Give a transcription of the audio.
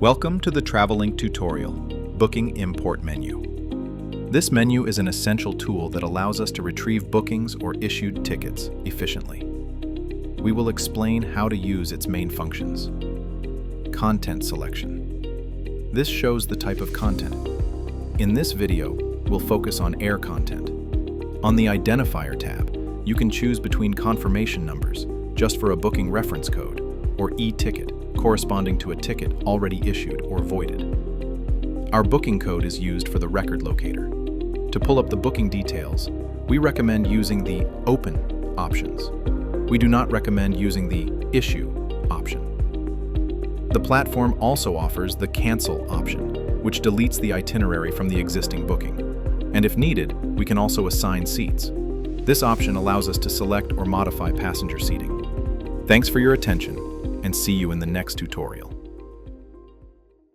Welcome to the Travellink tutorial, Booking Import Menu. This menu is an essential tool that allows us to retrieve bookings or issued tickets efficiently. We will explain how to use its main functions. Content selection. This shows the type of content. In this video, we'll focus on air content. On the Identifier tab, you can choose between confirmation numbers, just for a booking reference code, or e-ticket, corresponding to a ticket already issued or voided. Our booking code is used for the record locator. To pull up the booking details, we recommend using the Open options. We do not recommend using the Issue option. The platform also offers the Cancel option, which deletes the itinerary from the existing booking. And if needed, we can also assign seats. This option allows us to select or modify passenger seating. Thanks for your attention, and see you in the next tutorial.